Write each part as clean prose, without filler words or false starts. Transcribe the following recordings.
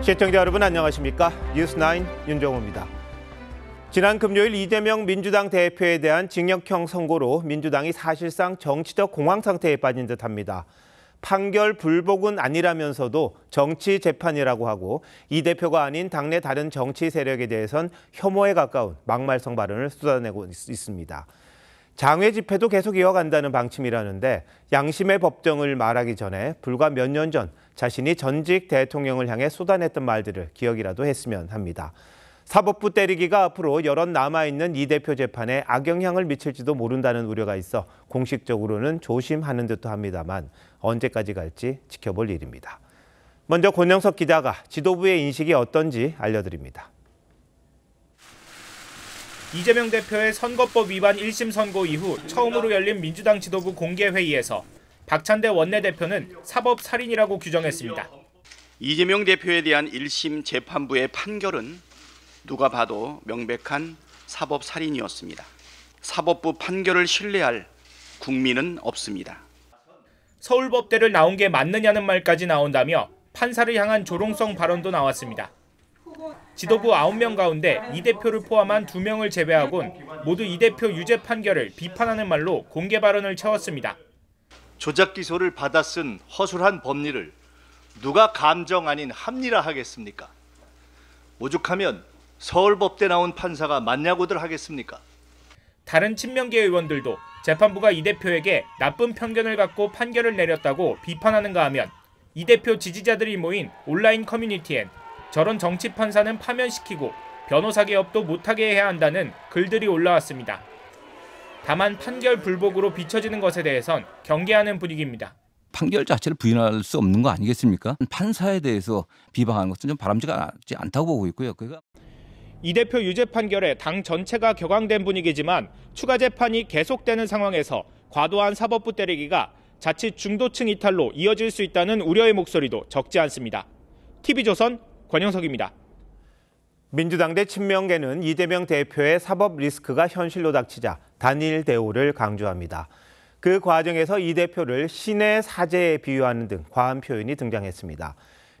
시청자 여러분 안녕하십니까? 뉴스9 윤정호입니다. 지난 금요일 이재명 민주당 대표에 대한 징역형 선고로 민주당이 사실상 정치적 공황 상태에 빠진 듯합니다. 판결 불복은 아니라면서도 정치 재판이라고 하고 이 대표가 아닌 당내 다른 정치 세력에 대해선 혐오에 가까운 막말성 발언을 쏟아내고 있습니다. 장외 집회도 계속 이어간다는 방침이라는데 양심의 법정을 말하기 전에 불과 몇 년 전 자신이 전직 대통령을 향해 쏟아냈던 말들을 기억이라도 했으면 합니다. 사법부 때리기가 앞으로 여럿 남아있는 이 대표 재판에 악영향을 미칠지도 모른다는 우려가 있어 공식적으로는 조심하는 듯도 합니다만 언제까지 갈지 지켜볼 일입니다. 먼저 권영석 기자가 지도부의 인식이 어떤지 알려드립니다. 이재명 대표의 선거법 위반 1심 선고 이후 처음으로 열린 민주당 지도부 공개회의에서 박찬대 원내대표는 사법살인이라고 규정했습니다. 이재명 대표에 대한 1심 재판부의 판결은 누가 봐도 명백한 사법살인이었습니다. 사법부 판결을 신뢰할 국민은 없습니다. 서울법대를 나온 게 맞느냐는 말까지 나온다며 판사를 향한 조롱성 발언도 나왔습니다. 지도부 9명 가운데 이 대표를 포함한 2명을 제외하곤 모두 이 대표 유죄 판결을 비판하는 말로 공개 발언을 채웠습니다. 조작 기소를 받아 쓴 허술한 법리를 누가 감정 아닌 합리화 하겠습니까? 오죽하면 서울법대 나온 판사가 맞냐고들 하겠습니까? 다른 친명계 의원들도 재판부가 이 대표에게 나쁜 편견을 갖고 판결을 내렸다고 비판하는가 하면 이 대표 지지자들이 모인 온라인 커뮤니티엔 저런 정치 판사는 파면시키고 변호사 개업도 못하게 해야 한다는 글들이 올라왔습니다. 다만 판결 불복으로 비춰지는 것에 대해선 경계하는 분위기입니다. 판결 자체를 부인할 수 없는 거 아니겠습니까? 판사에 대해서 비방하는 것은 좀 바람직하지 않다고 보고 있고요. 이 대표 유죄 판결에 당 전체가 격앙된 분위기지만 추가 재판이 계속되는 상황에서 과도한 사법부 때리기가 자칫 중도층 이탈로 이어질 수 있다는 우려의 목소리도 적지 않습니다. TV조선 권영석입니다. 민주당 내 친명계는 이재명 대표의 사법 리스크가 현실로 닥치자 단일 대우를 강조합니다. 그 과정에서 이 대표를 신의 사제에 비유하는 등 과한 표현이 등장했습니다.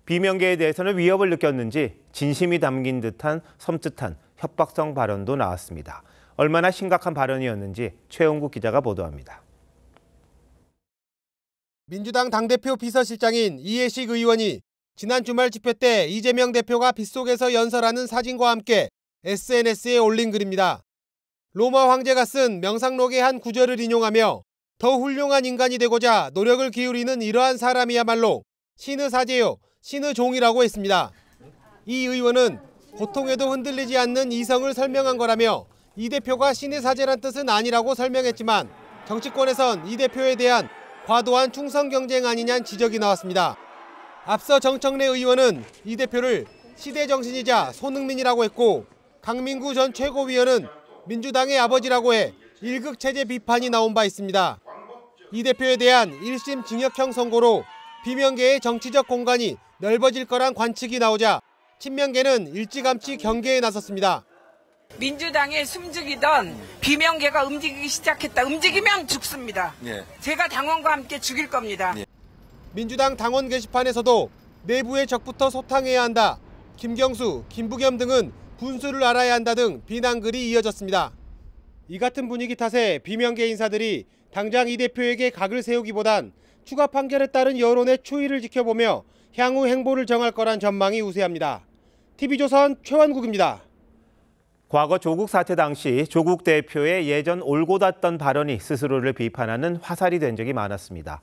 비명계에 대해서는 위협을 느꼈는지 진심이 담긴 듯한 섬찟한 협박성 발언도 나왔습니다. 얼마나 심각한 발언이었는지 최영국 기자가 보도합니다. 민주당 당대표 비서실장인 이해식 의원이 지난 주말 집회 때 이재명 대표가 빗속에서 연설하는 사진과 함께 SNS에 올린 글입니다. 로마 황제가 쓴 명상록의 한 구절을 인용하며 더 훌륭한 인간이 되고자 노력을 기울이는 이러한 사람이야말로 신의 사제요, 신의 종이라고 했습니다. 이 의원은 고통에도 흔들리지 않는 이성을 설명한 거라며 이 대표가 신의 사제란 뜻은 아니라고 설명했지만 정치권에선 이 대표에 대한 과도한 충성 경쟁 아니냐는 지적이 나왔습니다. 앞서 정청래 의원은 이 대표를 시대정신이자 손흥민이라고 했고 강민구 전 최고위원은 민주당의 아버지라고 해 일극체제 비판이 나온 바 있습니다. 이 대표에 대한 1심 징역형 선고로 비명계의 정치적 공간이 넓어질 거란 관측이 나오자 친명계는 일찌감치 경계에 나섰습니다. 민주당에 숨죽이던 비명계가 움직이기 시작했다. 움직이면 죽습니다. 제가 당원과 함께 죽일 겁니다. 민주당 당원 게시판에서도 내부의 적부터 소탕해야 한다. 김경수, 김부겸 등은 분수를 알아야 한다 등 비난글이 이어졌습니다. 이 같은 분위기 탓에 비명계 인사들이 당장 이 대표에게 각을 세우기보단 추가 판결에 따른 여론의 추이를 지켜보며 향후 행보를 정할 거란 전망이 우세합니다. TV조선 최완국입니다. 과거 조국 사태 당시 조국 대표의 예전 올고 닿던 발언이 스스로를 비판하는 화살이 된 적이 많았습니다.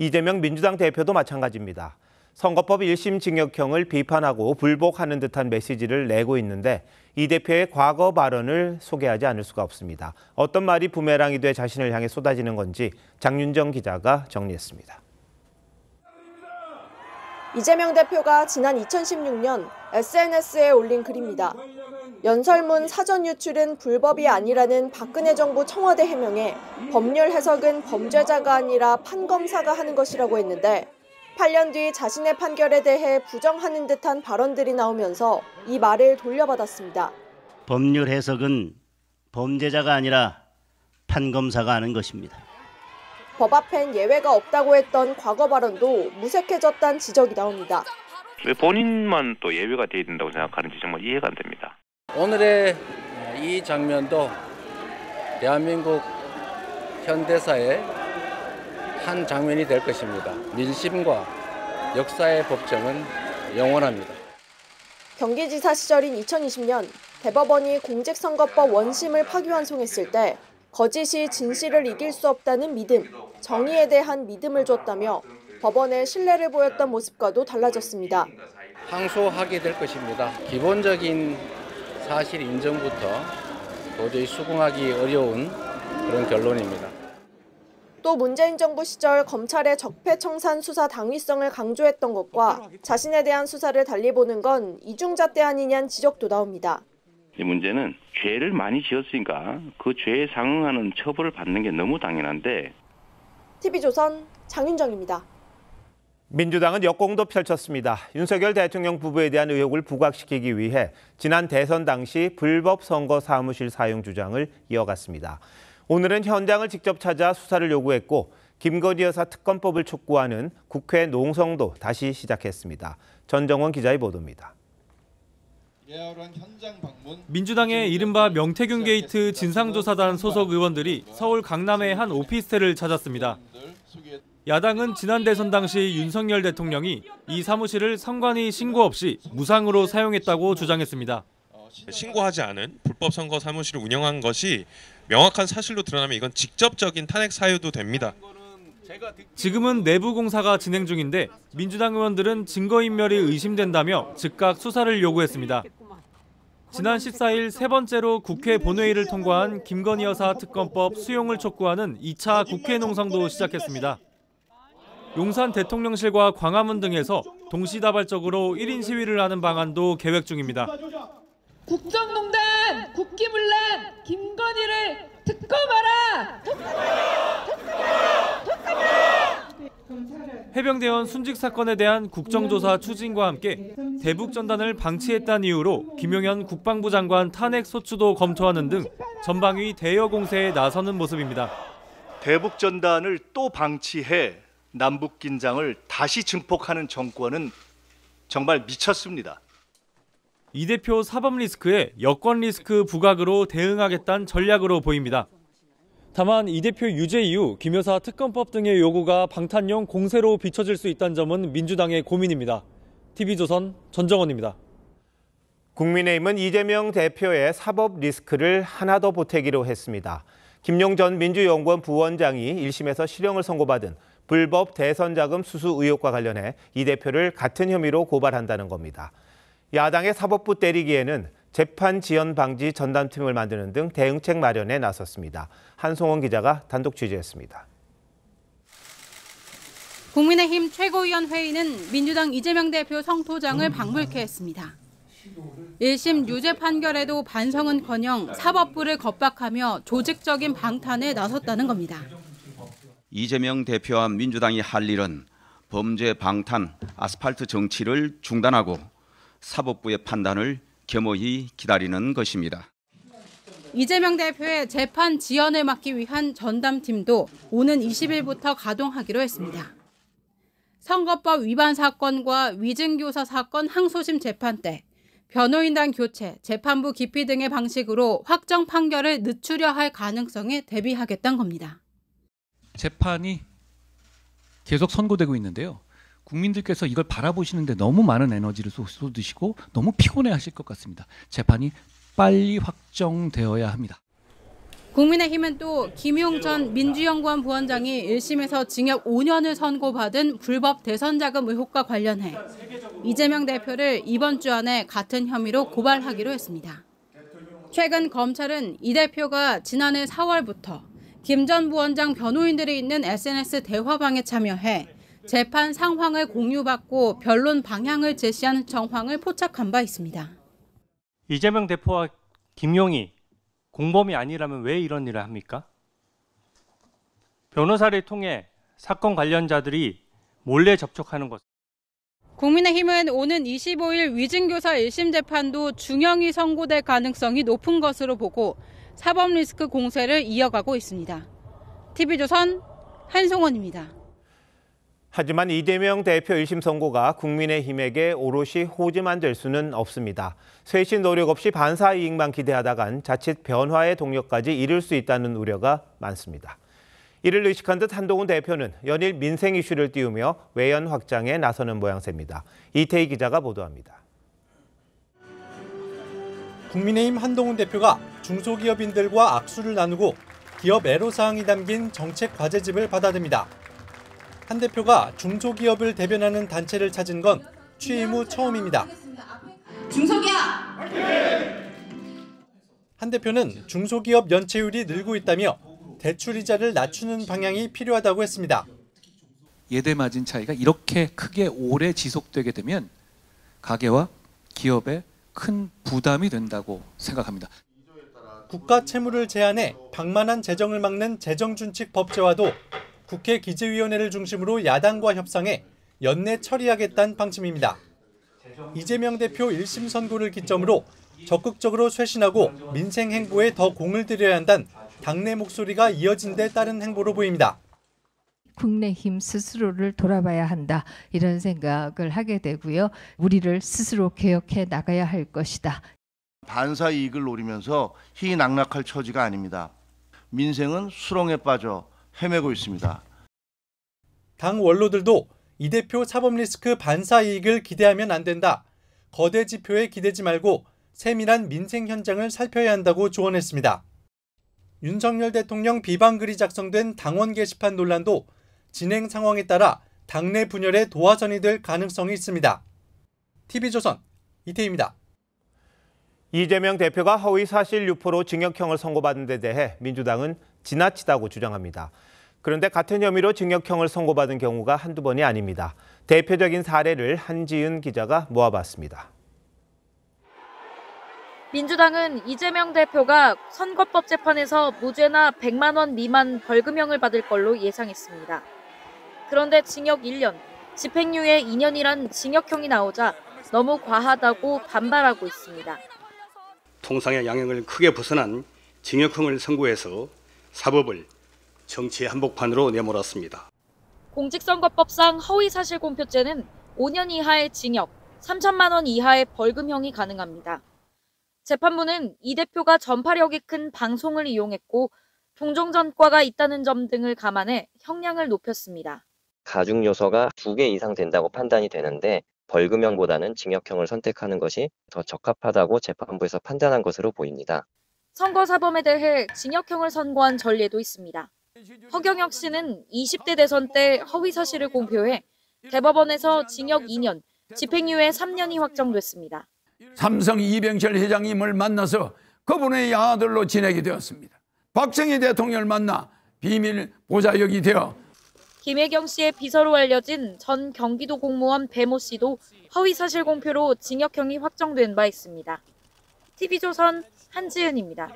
이재명 민주당 대표도 마찬가지입니다. 선거법 1심 징역형을 비판하고 불복하는 듯한 메시지를 내고 있는데 이 대표의 과거 발언을 소개하지 않을 수가 없습니다. 어떤 말이 부메랑이 돼 자신을 향해 쏟아지는 건지 장윤정 기자가 정리했습니다. 이재명 대표가 지난 2016년 SNS에 올린 글입니다. 연설문 사전 유출은 불법이 아니라는 박근혜 정부 청와대 해명에 법률 해석은 범죄자가 아니라 판검사가 하는 것이라고 했는데 8년 뒤 자신의 판결에 대해 부정하는 듯한 발언들이 나오면서 이 말을 돌려받았습니다. 법률 해석은 범죄자가 아니라 판검사가 하는 것입니다. 법 앞엔 예외가 없다고 했던 과거 발언도 무색해졌다는 지적이 나옵니다. 왜 본인만 또 예외가 돼야 된다고 생각하는지 정말 이해가 안 됩니다. 오늘의 이 장면도 대한민국 현대사의 한 장면이 될 것입니다. 민심과 역사의 법정은 영원합니다. 경기지사 시절인 2020년 대법원이 공직선거법 원심을 파기환송했을 때 거짓이 진실을 이길 수 없다는 믿음, 정의에 대한 믿음을 줬다며 법원에 신뢰를 보였던 모습과도 달라졌습니다. 항소하게 될 것입니다. 기본적인 사실 인정부터 도저히 수긍하기 어려운 그런 결론입니다. 또 문재인 정부 시절 검찰의 적폐청산 수사 당위성을 강조했던 것과 자신에 대한 수사를 달리 보는 건 이중잣대 아니냐는 지적도 나옵니다. 이 문제는 죄를 많이 지었으니까 그 죄에 상응하는 처벌을 받는 게 너무 당연한데. TV조선 장윤정입니다. 민주당은 역공도 펼쳤습니다. 윤석열 대통령 부부에 대한 의혹을 부각시키기 위해 지난 대선 당시 불법 선거 사무실 사용 주장을 이어갔습니다. 오늘은 현장을 직접 찾아 수사를 요구했고 김건희 여사 특검법을 촉구하는 국회 농성도 다시 시작했습니다. 전정원 기자의 보도입니다. 민주당의 이른바 명태균 게이트 진상조사단 소속 의원들이 서울 강남의 한 오피스텔을 찾았습니다. 야당은 지난 대선 당시 윤석열 대통령이 이 사무실을 선관위 신고 없이 무상으로 사용했다고 주장했습니다. 신고하지 않은 불법 선거 사무실을 운영한 것이 명확한 사실로 드러나면 이건 직접적인 탄핵 사유도 됩니다. 지금은 내부 공사가 진행 중인데 민주당 의원들은 증거인멸이 의심된다며 즉각 수사를 요구했습니다. 지난 14일 세 번째로 국회 본회의를 통과한 김건희 여사 특검법 수용을 촉구하는 2차 국회 농성도 시작했습니다. 용산 대통령실과 광화문 등에서 동시다발적으로 1인 시위를 하는 방안도 계획 중입니다. 국정농단, 국기문란, 김건희를 특검하라! 해병대원 순직 사건에 대한 국정조사 추진과 함께 대북전단을 방치했다는 이유로 김용현 국방부 장관 탄핵 소추도 검토하는 등 전방위 대여 공세에 나서는 모습입니다. 대북전단을 또 방치해 남북 긴장을 다시 증폭하는 정권은 정말 미쳤습니다. 이 대표 사법 리스크에 여권 리스크 부각으로 대응하겠다는 전략으로 보입니다. 다만 이 대표 유죄 이후 김 여사 특검법 등의 요구가 방탄용 공세로 비춰질 수 있다는 점은 민주당의 고민입니다. TV조선 전정원입니다. 국민의힘은 이재명 대표의 사법 리스크를 하나 더 보태기로 했습니다. 김용 전 민주연구원 부원장이 1심에서 실형을 선고받은 불법 대선 자금 수수 의혹과 관련해 이 대표를 같은 혐의로 고발한다는 겁니다. 야당의 사법부 때리기에는 재판 지연 방지 전담팀을 만드는 등 대응책 마련에 나섰습니다. 한송원 기자가 단독 취재했습니다. 국민의힘 최고위원 회의는 민주당 이재명 대표 성토장을 방불케 했습니다. 1심 유죄 판결에도 반성은커녕 사법부를 겁박하며 조직적인 방탄에 나섰다는 겁니다. 이재명 대표와 민주당이 할 일은 범죄 방탄, 아스팔트 정치를 중단하고 사법부의 판단을 겸허히 기다리는 것입니다. 이재명 대표의 재판 지연을 막기 위한 전담팀도 오는 20일부터 가동하기로 했습니다. 선거법 위반 사건과 위증교사 사건 항소심 재판 때 변호인단 교체, 재판부 기피 등의 방식으로 확정 판결을 늦추려 할 가능성에 대비하겠다는 겁니다. 재판이 계속 선고되고 있는데요. 국민들께서 이걸 바라보시는데 너무 많은 에너지를 쏟으시고 너무 피곤해하실 것 같습니다. 재판이 빨리 확정되어야 합니다. 국민의힘은 또 김용 전 민주연구원 부원장이 1심에서 징역 5년을 선고받은 불법 대선 자금 의혹과 관련해 이재명 대표를 이번 주 안에 같은 혐의로 고발하기로 했습니다. 최근 검찰은 이 대표가 지난해 4월부터 김 전 부원장 변호인들이 있는 SNS 대화방에 참여해 재판 상황을 공유받고 변론 방향을 제시하는 정황을 포착한 바 있습니다. 이재명 대표와 김용이 공범이 아니라면 왜 이런 일을 합니까? 변호사를 통해 사건 관련자들이 몰래 접촉하는 것. 국민의힘은 오는 25일 위증교사 1심 재판도 중형이 선고될 가능성이 높은 것으로 보고 사법 리스크 공세를 이어가고 있습니다. TV조선 한송원입니다. 하지만 이재명 대표 1심 선고가 국민의힘에게 오롯이 호지만 될 수는 없습니다. 쇄신 노력 없이 반사 이익만 기대하다간 자칫 변화의 동력까지 잃을 수 있다는 우려가 많습니다. 이를 의식한 듯 한동훈 대표는 연일 민생 이슈를 띄우며 외연 확장에 나서는 모양새입니다. 이태희 기자가 보도합니다. 국민의힘 한동훈 대표가 중소기업인들과 악수를 나누고 기업 애로사항이 담긴 정책 과제집을 받아듭니다. 한 대표가 중소기업을 대변하는 단체를 찾은 건 취임 후 처음입니다. 중소기업! 한 대표는 중소기업 연체율이 늘고 있다며 대출이자를 낮추는 방향이 필요하다고 했습니다. 예대 마진 차이가 이렇게 크게 오래 지속되게 되면 가계와 기업에 큰 부담이 된다고 생각합니다. 국가 채무를 제한해 방만한 재정을 막는 재정준칙 법제화도 국회 기재위원회를 중심으로 야당과 협상해 연내 처리하겠다는 방침입니다. 이재명 대표 1심 선고를 기점으로 적극적으로 쇄신하고 민생 행보에 더 공을 들여야 한다는 당내 목소리가 이어진 데 따른 행보로 보입니다. 국내힘 스스로를 돌아봐야 한다 이런 생각을 하게 되고요. 우리를 스스로 개혁해 나가야 할 것이다. 반사 이익을 노리면서 희낙락할 처지가 아닙니다. 민생은 수렁에 빠져 헤매고 있습니다. 당 원로들도 이 대표 사법 리스크 반사 이익을 기대하면 안 된다. 거대 지표에 기대지 말고 세밀한 민생 현장을 살펴야 한다고 조언했습니다. 윤석열 대통령 비방글이 작성된 당원 게시판 논란도 진행 상황에 따라 당내 분열의 도화선이 될 가능성이 있습니다. TV조선 이태희입니다. 이재명 대표가 허위사실 유포로 징역형을 선고받은 데 대해 민주당은 지나치다고 주장합니다. 그런데 같은 혐의로 징역형을 선고받은 경우가 한두 번이 아닙니다. 대표적인 사례를 한지은 기자가 모아봤습니다. 민주당은 이재명 대표가 선거법 재판에서 무죄나 100만 원 미만 벌금형을 받을 걸로 예상했습니다. 그런데 징역 1년, 집행유예 2년이란 징역형이 나오자 너무 과하다고 반발하고 있습니다. 통상의 양형을 크게 벗어난 징역형을 선고해서 사법을 정치의 한복판으로 내몰았습니다. 공직선거법상 허위사실 공표죄는 5년 이하의 징역, 3천만 원 이하의 벌금형이 가능합니다. 재판부는 이 대표가 전파력이 큰 방송을 이용했고 동종 전과가 있다는 점 등을 감안해 형량을 높였습니다. 가중 요소가 2개 이상 된다고 판단이 되는데 벌금형보다는 징역형을 선택하는 것이 더 적합하다고 재판부에서 판단한 것으로 보입니다. 선거사범에 대해 징역형을 선고한 전례도 있습니다. 허경영 씨는 20대 대선 때 허위사실을 공표해 대법원에서 징역 2년, 집행유예 3년이 확정됐습니다. 삼성 이병철 회장님을 만나서 그분의 아들로 지내게 되었습니다. 박정희 대통령을 만나 비밀 보좌역이 되어 김혜경 씨의 비서로 알려진 전 경기도 공무원 배모 씨도 허위사실 공표로 징역형이 확정된 바 있습니다. TV조선 한지은입니다.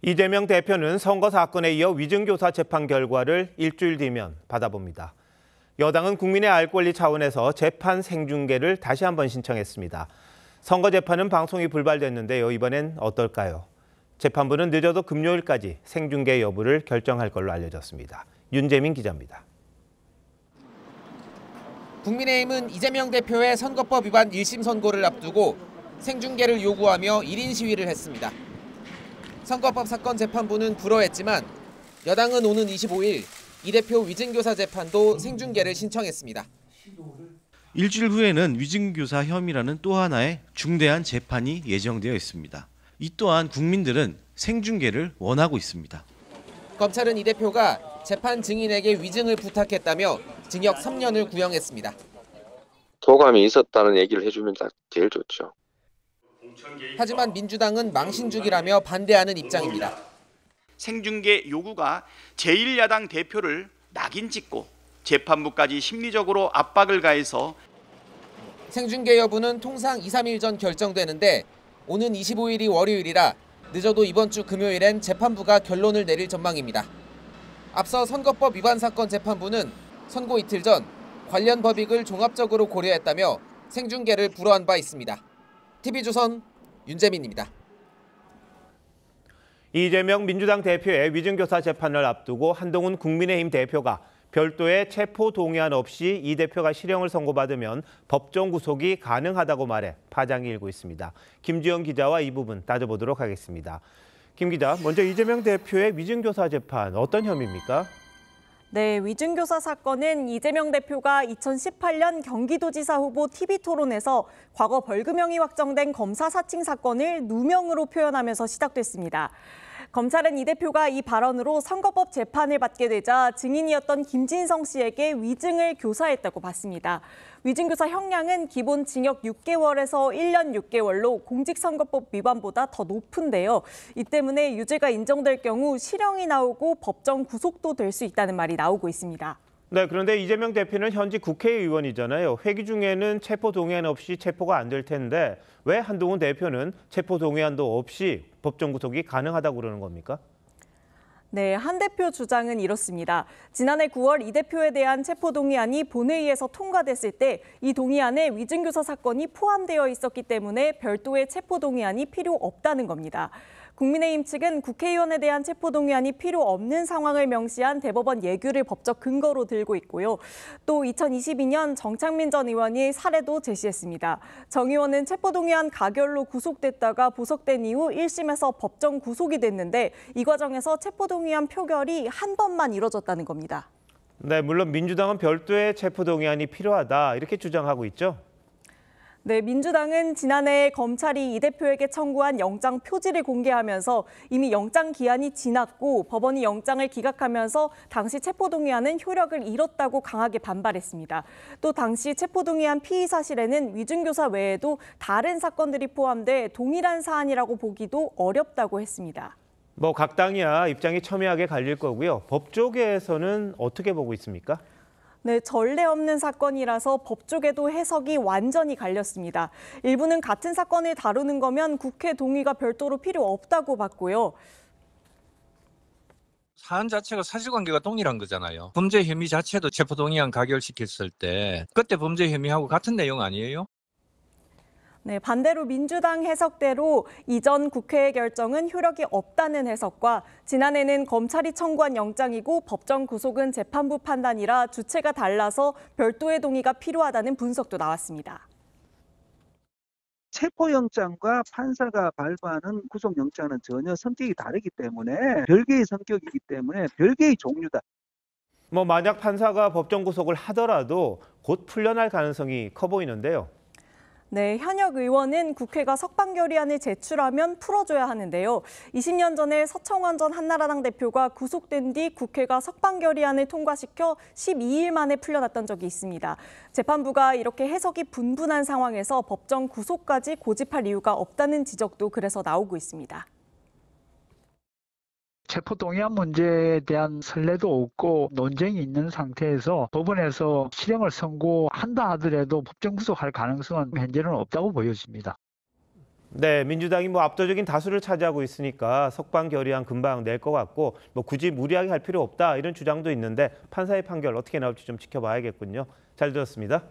이재명 대표는 선거 사건에 이어 위증교사 재판 결과를 일주일 뒤면 받아봅니다. 여당은 국민의 알 권리 차원에서 재판 생중계를 다시 한번 신청했습니다. 선거 재판은 방송이 불발됐는데요. 이번엔 어떨까요? 재판부는 늦어도 금요일까지 생중계 여부를 결정할 걸로 알려졌습니다. 윤재민 기자입니다. 국민의힘은 이재명 대표의 선거법 위반 1심 선고를 앞두고 생중계를 요구하며 1인 시위를 했습니다. 선거법 사건 재판부는 불허했지만 여당은 오는 25일 이 대표 위증교사 재판도 생중계를 신청했습니다. 일주일 후에는 위증교사 혐의라는 또 하나의 중대한 재판이 예정되어 있습니다. 이 또한 국민들은 생중계를 원하고 있습니다. 검찰은 이 대표가 재판 증인에게 위증을 부탁했다며 징역 3년을 구형했습니다. 도감이 있었다는 얘기를 해주면 제일 좋죠. 하지만 민주당은 망신주기라며 반대하는 입장입니다. 생중계 요구가 제1야당 대표를 낙인 찍고 재판부까지 심리적으로 압박을 가해서 생중계 여부는 통상 2, 3일 전 결정되는데 오는 25일이 월요일이라 늦어도 이번 주 금요일엔 재판부가 결론을 내릴 전망입니다. 앞서 선거법 위반 사건 재판부는 선고 이틀 전 관련 법익을 종합적으로 고려했다며 생중계를 불허한 바 있습니다. TV조선 윤재민입니다. 이재명 민주당 대표의 위증교사 재판을 앞두고 한동훈 국민의힘 대표가 별도의 체포 동의안 없이 이 대표가 실형을 선고받으면 법정 구속이 가능하다고 말해 파장이 일고 있습니다. 김주영 기자와 이 부분 따져보도록 하겠습니다. 김 기자, 먼저 이재명 대표의 위증교사 재판 어떤 혐의입니까? 네, 위증교사 사건은 이재명 대표가 2018년 경기도지사 후보 TV토론에서 과거 벌금형이 확정된 검사 사칭 사건을 누명으로 표현하면서 시작됐습니다. 검찰은 이 대표가 이 발언으로 선거법 재판을 받게 되자 증인이었던 김진성 씨에게 위증을 교사했다고 봤습니다. 위증교사 형량은 기본 징역 6개월에서 1년 6개월로 공직선거법 위반보다 더 높은데요. 이 때문에 유죄가 인정될 경우 실형이 나오고 법정 구속도 될 수 있다는 말이 나오고 있습니다. 네, 그런데 이재명 대표는 현직 국회의원이잖아요. 회기 중에는 체포 동의안 없이 체포가 안 될 텐데 왜 한동훈 대표는 체포 동의안도 없이 법정 구속이 가능하다고 그러는 겁니까? 네, 한 대표 주장은 이렇습니다. 지난해 9월 이 대표에 대한 체포 동의안이 본회의에서 통과됐을 때 이 동의안에 위증교사 사건이 포함되어 있었기 때문에 별도의 체포 동의안이 필요 없다는 겁니다. 국민의힘 측은 국회의원에 대한 체포 동의안이 필요 없는 상황을 명시한 대법원 예규를 법적 근거로 들고 있고요. 또 2022년 정창민 전 의원이 사례도 제시했습니다. 정 의원은 체포 동의안 가결로 구속됐다가 보석된 이후 1심에서 법정 구속이 됐는데 이 과정에서 체포 동의안 표결이 한 번만 이뤄졌다는 겁니다. 네, 물론 민주당은 별도의 체포 동의안이 필요하다 이렇게 주장하고 있죠. 네, 민주당은 지난해 검찰이 이 대표에게 청구한 영장 표지를 공개하면서 이미 영장 기한이 지났고 법원이 영장을 기각하면서 당시 체포동의안은 효력을 잃었다고 강하게 반발했습니다. 또 당시 체포동의안 피의 사실에는 위증교사 외에도 다른 사건들이 포함돼 동일한 사안이라고 보기도 어렵다고 했습니다. 각 당이야 입장이 첨예하게 갈릴 거고요. 법조계에서는 어떻게 보고 있습니까? 네, 전례 없는 사건이라서 법조계도 해석이 완전히 갈렸습니다. 일부는 같은 사건을 다루는 거면 국회 동의가 별도로 필요 없다고 봤고요. 사안 자체가 사실관계가 동일한 거잖아요. 범죄 혐의 자체도 체포동의안 가결시켰을 때 그때 범죄 혐의하고 같은 내용 아니에요? 네, 반대로 민주당 해석대로 이전 국회의 결정은 효력이 없다는 해석과 지난해는 검찰이 청구한 영장이고 법정 구속은 재판부 판단이라 주체가 달라서 별도의 동의가 필요하다는 분석도 나왔습니다. 체포영장과 판사가 발부하는 구속영장은 전혀 성격이 다르기 때문에 별개의 성격이기 때문에 별개의 종류다. 만약 판사가 법정 구속을 하더라도 곧 풀려날 가능성이 커 보이는데요. 네, 현역 의원은 국회가 석방 결의안을 제출하면 풀어줘야 하는데요. 20년 전에 서청원 전 한나라당 대표가 구속된 뒤 국회가 석방 결의안을 통과시켜 12일 만에 풀려났던 적이 있습니다. 재판부가 이렇게 해석이 분분한 상황에서 법정 구속까지 고집할 이유가 없다는 지적도 그래서 나오고 있습니다. 체포동의안 문제에 대한 선례도 없고 논쟁이 있는 상태에서 법원에서 실형을 선고한다 하더라도 법정 구속할 가능성은 현재는 없다고 보여집니다. 네, 민주당이 압도적인 다수를 차지하고 있으니까 석방 결의안 금방 낼 것 같고 굳이 무리하게 할 필요 없다 이런 주장도 있는데 판사의 판결 어떻게 나올지 좀 지켜봐야겠군요. 잘 들었습니다.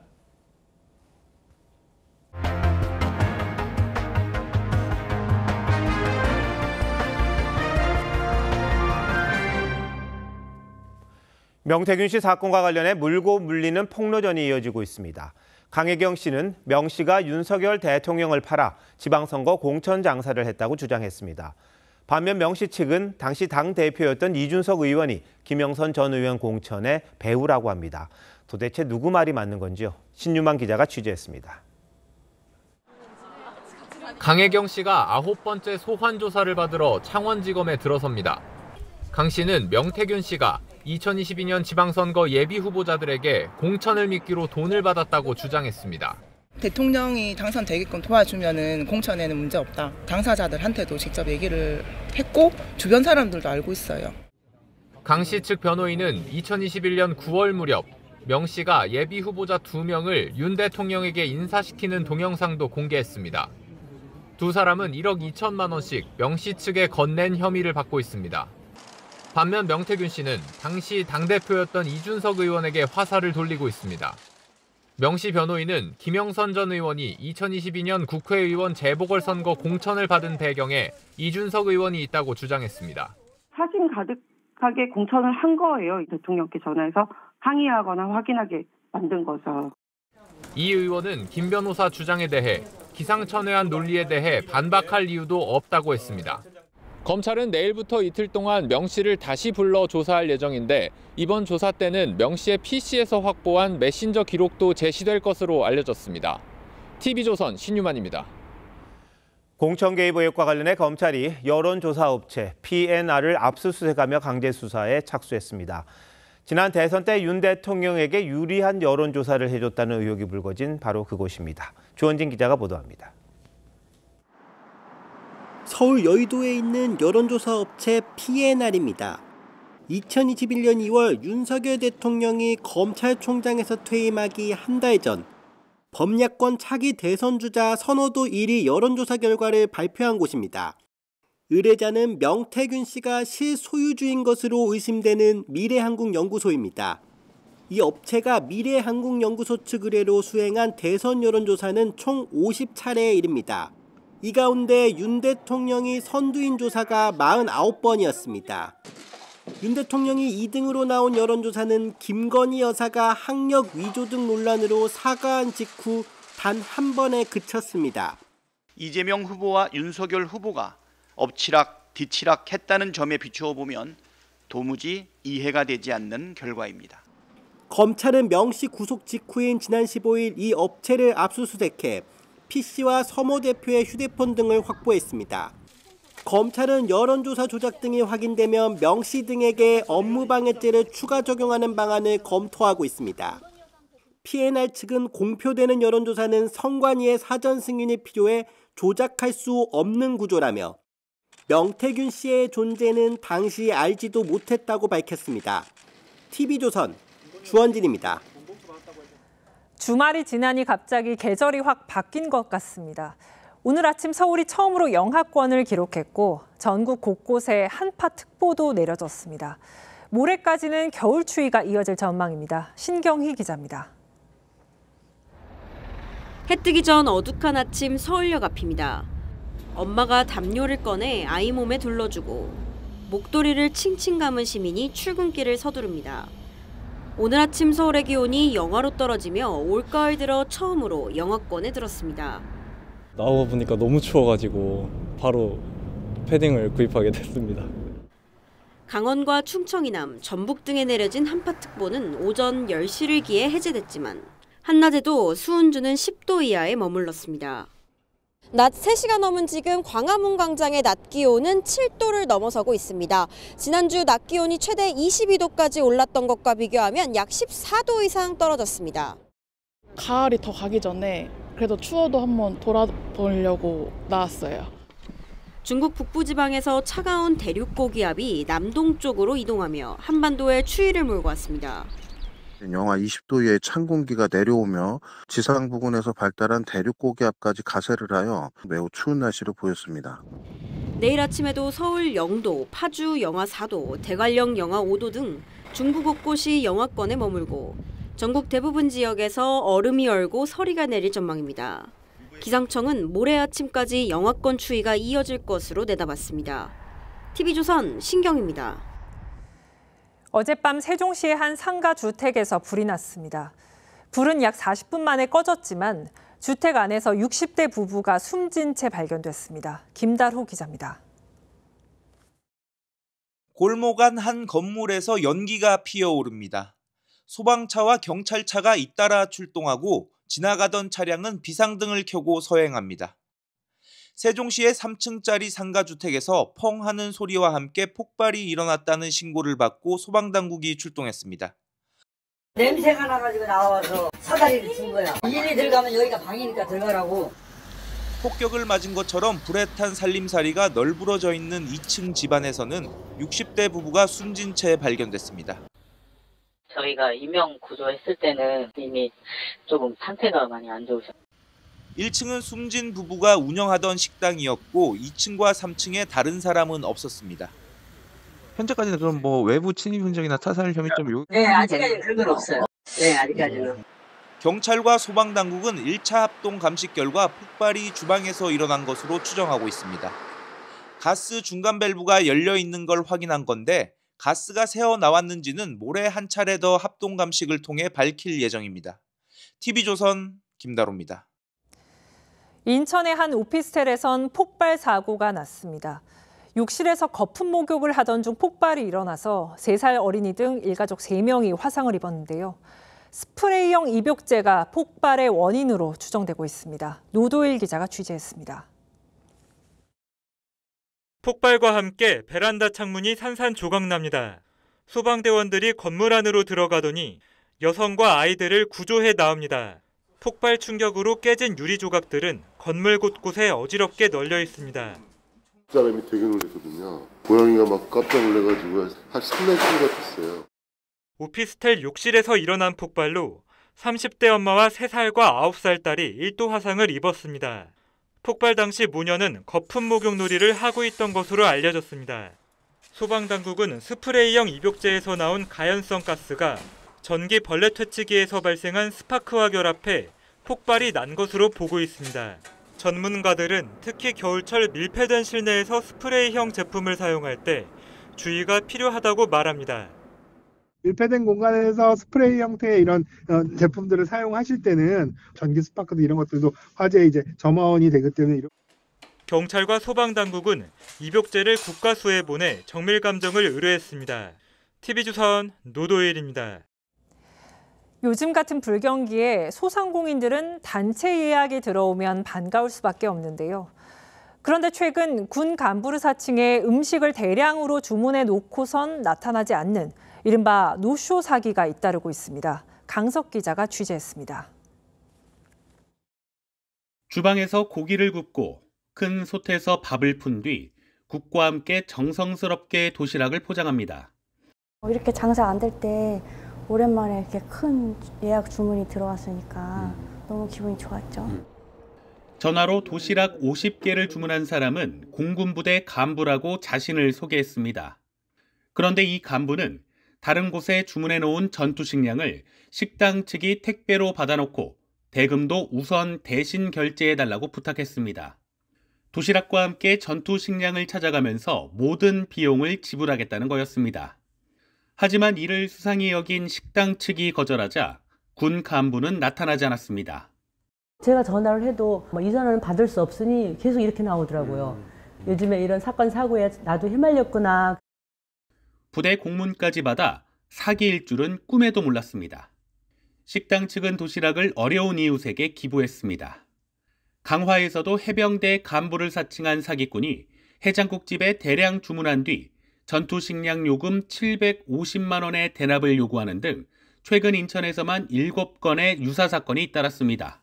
명태균 씨 사건과 관련해 물고 물리는 폭로전이 이어지고 있습니다. 강혜경 씨는 명 씨가 윤석열 대통령을 팔아 지방선거 공천 장사를 했다고 주장했습니다. 반면 명 씨 측은 당시 당 대표였던 이준석 의원이 김영선 전 의원 공천의 배우라고 합니다. 도대체 누구 말이 맞는 건지요? 신유만 기자가 취재했습니다. 강혜경 씨가 9번째 소환 조사를 받으러 창원지검에 들어섭니다. 강 씨는 명태균 씨가 2022년 지방선거 예비 후보자들에게 공천을 미끼로 돈을 받았다고 주장했습니다. 대통령이 당선되게끔 도와주면은 공천에는 문제 없다. 당사자들한테도 직접 얘기를 했고 주변 사람들도 알고 있어요. 강 씨 측 변호인은 2021년 9월 무렵 명 씨가 예비 후보자 2명을 윤 대통령에게 인사시키는 동영상도 공개했습니다. 두 사람은 1억 2천만 원씩 명 씨 측에 건넨 혐의를 받고 있습니다. 반면 명태균 씨는 당시 당대표였던 이준석 의원에게 화살을 돌리고 있습니다. 명 씨 변호인은 김영선 전 의원이 2022년 국회의원 재보궐선거 공천을 받은 배경에 이준석 의원이 있다고 주장했습니다. 사진 가득하게 공천을 한 거예요. 대통령께 전화해서 항의하거나 확인하게 만든 거죠. 이 의원은 김 변호사 주장에 대해 기상천외한 논리에 대해 반박할 이유도 없다고 했습니다. 검찰은 내일부터 이틀 동안 명 씨를 다시 불러 조사할 예정인데 이번 조사 때는 명 씨의 PC에서 확보한 메신저 기록도 제시될 것으로 알려졌습니다. TV조선 신유만입니다. 공천 개입 의혹과 관련해 검찰이 여론조사 업체 PNR을 압수수색하며 강제 수사에 착수했습니다. 지난 대선 때 윤 대통령에게 유리한 여론조사를 해줬다는 의혹이 불거진 바로 그곳입니다. 주원진 기자가 보도합니다. 서울 여의도에 있는 여론조사 업체 PNR입니다. 2021년 2월 윤석열 대통령이 검찰총장에서 퇴임하기 한 달 전 범야권 차기 대선 주자 선호도 1위 여론조사 결과를 발표한 곳입니다. 의뢰자는 명태균 씨가 실소유주인 것으로 의심되는 미래한국연구소입니다. 이 업체가 미래한국연구소 측 의뢰로 수행한 대선 여론조사는 총 50차례에 이릅니다. 이 가운데 윤 대통령이 선두인 조사가 49번이었습니다. 윤 대통령이 2등으로 나온 여론조사는 김건희 여사가 학력 위조 등 논란으로 사과한 직후 단 한 번에 그쳤습니다. 이재명 후보와 윤석열 후보가 엎치락 뒤치락 했다는 점에 비추어 보면 도무지 이해가 되지 않는 결과입니다. 검찰은 명 씨 구속 직후인 지난 15일 이 업체를 압수수색해 PC와 서모 대표의 휴대폰 등을 확보했습니다. 검찰은 여론조사 조작 등이 확인되면 명 씨 등에게 업무방해죄를 추가 적용하는 방안을 검토하고 있습니다. PNR 측은 공표되는 여론조사는 선관위의 사전 승인이 필요해 조작할 수 없는 구조라며 명태균 씨의 존재는 당시 알지도 못했다고 밝혔습니다. TV조선 주원진입니다. 주말이 지나니 갑자기 계절이 확 바뀐 것 같습니다. 오늘 아침 서울이 처음으로 영하권을 기록했고 전국 곳곳에 한파특보도 내려졌습니다. 모레까지는 겨울 추위가 이어질 전망입니다. 신경희 기자입니다. 해 뜨기 전 어둑한 아침 서울역 앞입니다. 엄마가 담요를 꺼내 아이 몸에 둘러주고 목도리를 칭칭 감은 시민이 출근길을 서두릅니다. 오늘 아침 서울의 기온이 영하로 떨어지며 올가을 들어 처음으로 영하권에 들었습니다. 나와보니까 너무 추워가지고 바로 패딩을 구입하게 됐습니다. 강원과 충청 이남, 전북 등에 내려진 한파특보는 오전 10시를 기해 해제됐지만 한낮에도 수은주는 10도 이하에 머물렀습니다. 낮 3시가 넘은 지금 광화문 광장의 낮 기온은 7도를 넘어서고 있습니다. 지난주 낮 기온이 최대 22도까지 올랐던 것과 비교하면 약 14도 이상 떨어졌습니다. 가을이 더 가기 전에 그래도 추워도 한번 돌아보려고 나왔어요. 중국 북부지방에서 차가운 대륙고기압이 남동쪽으로 이동하며 한반도에 추위를 몰고 왔습니다. 영하 20도의 찬 공기가 내려오며 지상 부근에서 발달한 대륙고기압까지 가세를 하여 매우 추운 날씨로 보였습니다. 내일 아침에도 서울 0도, 파주 영하 4도, 대관령 영하 5도 등 중부 곳곳이 영하권에 머물고 전국 대부분 지역에서 얼음이 얼고 서리가 내릴 전망입니다. 기상청은 모레 아침까지 영하권 추위가 이어질 것으로 내다봤습니다. TV조선 신경입니다. 어젯밤 세종시의 한 상가 주택에서 불이 났습니다. 불은 약 40분 만에 꺼졌지만 주택 안에서 60대 부부가 숨진 채 발견됐습니다. 김달호 기자입니다. 골목 안 한 건물에서 연기가 피어오릅니다. 소방차와 경찰차가 잇따라 출동하고 지나가던 차량은 비상등을 켜고 서행합니다. 세종시의 3층짜리 상가주택에서 펑 하는 소리와 함께 폭발이 일어났다는 신고를 받고 소방당국이 출동했습니다. 냄새가 나가지고 나와서 사다리를 준 거야. 일이 들어가면 여기가 방이니까 들어가라고. 폭격을 맞은 것처럼 불에 탄 살림살이가 널브러져 있는 2층 집안에서는 60대 부부가 숨진 채 발견됐습니다. 저희가 인명 구조했을 때는 이미 조금 상태가 많이 안 좋으셨어요. 1층은 숨진 부부가 운영하던 식당이었고 2층과 3층에 다른 사람은 없었습니다. 현재까지는 그럼 뭐 외부 침입 흔적이나 타살 혐의 좀 네, 아직까지는 그런 건 없어요. 네, 아직까지는. 경찰과 소방당국은 1차 합동 감식 결과 폭발이 주방에서 일어난 것으로 추정하고 있습니다. 가스 중간 밸브가 열려 있는 걸 확인한 건데 가스가 새어 나왔는지는 모레 한 차례 더 합동 감식을 통해 밝힐 예정입니다. TV조선 김다로입니다. 인천의 한 오피스텔에선 폭발 사고가 났습니다. 욕실에서 거품 목욕을 하던 중 폭발이 일어나서 3살 어린이 등 일가족 3명이 화상을 입었는데요. 스프레이형 입욕제가 폭발의 원인으로 추정되고 있습니다. 노도일 기자가 취재했습니다. 폭발과 함께 베란다 창문이 산산조각납니다. 소방대원들이 건물 안으로 들어가더니 여성과 아이들을 구조해 나옵니다. 폭발 충격으로 깨진 유리 조각들은 건물 곳곳에 어지럽게 널려 있습니다. 사람이 되게 놀랐거든요. 고양이가 막 깜짝 놀래가지고 한 3날 같았어요. 오피스텔 욕실에서 일어난 폭발로 30대 엄마와 3살과 9살 딸이 1도 화상을 입었습니다. 폭발 당시 모녀는 거품 목욕 놀이를 하고 있던 것으로 알려졌습니다. 소방당국은 스프레이형 입욕제에서 나온 가연성 가스가 전기 벌레 퇴치기에서 발생한 스파크와 결합해 폭발이 난 것으로 보고 있습니다. 전문가들은 특히 겨울철 밀폐된 실내에서 스프레이형 제품을 사용할 때 주의가 필요하다고 말합니다. 밀폐된 공간에서 스프레이 형태의 이런 제품들을 사용하실 때는 전기 스파크도 이런 것들도 화재의 점화원이 되기 때문에 경찰과 소방당국은 입욕제를 국가수에 보내 정밀 감정을 의뢰했습니다. TV조선 노도일입니다. 요즘 같은 불경기에 소상공인들은 단체 예약이 들어오면 반가울 수밖에 없는데요. 그런데 최근 군 간부를 사칭해 음식을 대량으로 주문해 놓고선 나타나지 않는 이른바 노쇼 사기가 잇따르고 있습니다. 강석 기자가 취재했습니다. 주방에서 고기를 굽고 큰 솥에서 밥을 푼 뒤 국과 함께 정성스럽게 도시락을 포장합니다. 이렇게 장사 안 될 때 오랜만에 이렇게 큰 예약 주문이 들어왔으니까 너무 기분이 좋았죠. 전화로 도시락 50개를 주문한 사람은 공군부대 간부라고 자신을 소개했습니다. 그런데 이 간부는 다른 곳에 주문해 놓은 전투 식량을 식당 측이 택배로 받아놓고 대금도 우선 대신 결제해달라고 부탁했습니다. 도시락과 함께 전투 식량을 찾아가면서 모든 비용을 지불하겠다는 거였습니다. 하지만 이를 수상히 여긴 식당 측이 거절하자 군 간부는 나타나지 않았습니다. 제가 전화를 해도 이 전화는 받을 수 없으니 계속 이렇게 나오더라고요. 요즘에 이런 사건 사고에 나도 휘말렸구나. 부대 공문까지 받아 사기일 줄은 꿈에도 몰랐습니다. 식당 측은 도시락을 어려운 이웃에게 기부했습니다. 강화에서도 해병대 간부를 사칭한 사기꾼이 해장국집에 대량 주문한 뒤 전투 식량 요금 750만 원의 대납을 요구하는 등 최근 인천에서만 7건의 유사 사건이 잇따랐습니다.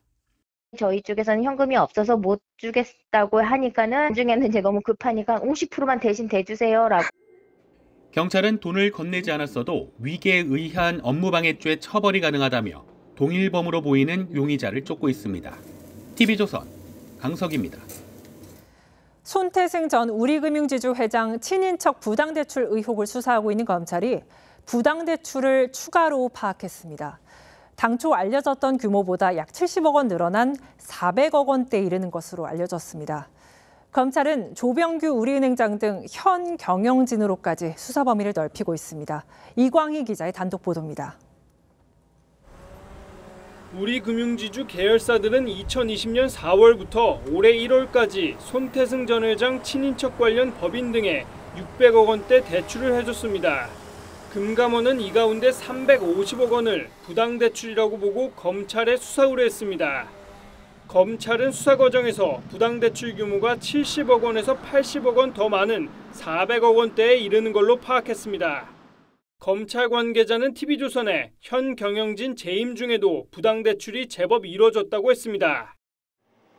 저희 쪽에서는 현금이 없어서 못 주겠다고 하니까는 나중에는 이제 너무 급하니까 50%만 대신 대주세요라고. 경찰은 돈을 건네지 않았어도 위계에 의한 업무방해죄 처벌이 가능하다며 동일범으로 보이는 용의자를 쫓고 있습니다. TV조선 강석입니다. 손태승 전 우리금융지주 회장 친인척 부당대출 의혹을 수사하고 있는 검찰이 부당대출을 추가로 파악했습니다. 당초 알려졌던 규모보다 약 70억 원 늘어난 400억 원대에 이르는 것으로 알려졌습니다. 검찰은 조병규 우리은행장 등 현 경영진으로까지 수사 범위를 넓히고 있습니다. 이광희 기자의 단독 보도입니다. 우리금융지주 계열사들은 2020년 4월부터 올해 1월까지 손태승 전 회장 친인척 관련 법인 등에 600억 원대 대출을 해줬습니다. 금감원은 이 가운데 350억 원을 부당대출이라고 보고 검찰에 수사 의뢰했습니다. 검찰은 수사 과정에서 부당대출 규모가 70억 원에서 80억 원 더 많은 400억 원대에 이르는 걸로 파악했습니다. 검찰 관계자는 TV조선에 현 경영진 재임 중에도 부당대출이 제법 이뤄졌다고 했습니다.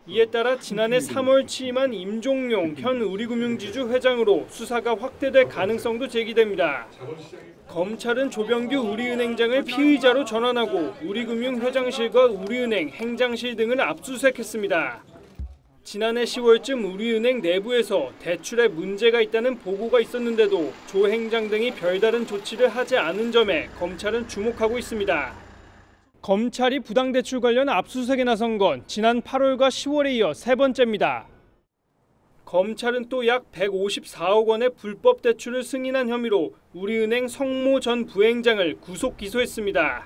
이에 따라 지난해 3월 취임한 임종용 현 우리금융지주 회장으로 수사가 확대될 가능성도 제기됩니다. 검찰은 조병규 우리은행장을 피의자로 전환하고 우리금융 회장실과 우리은행 행장실 등을 압수수색했습니다. 지난해 10월쯤 우리은행 내부에서 대출에 문제가 있다는 보고가 있었는데도 조 행장 등이 별다른 조치를 하지 않은 점에 검찰은 주목하고 있습니다. 검찰이 부당대출 관련 압수수색에 나선 건 지난 8월과 10월에 이어 세 번째입니다. 검찰은 또 약 154억 원의 불법 대출을 승인한 혐의로 우리은행 성모 전 부행장을 구속 기소했습니다.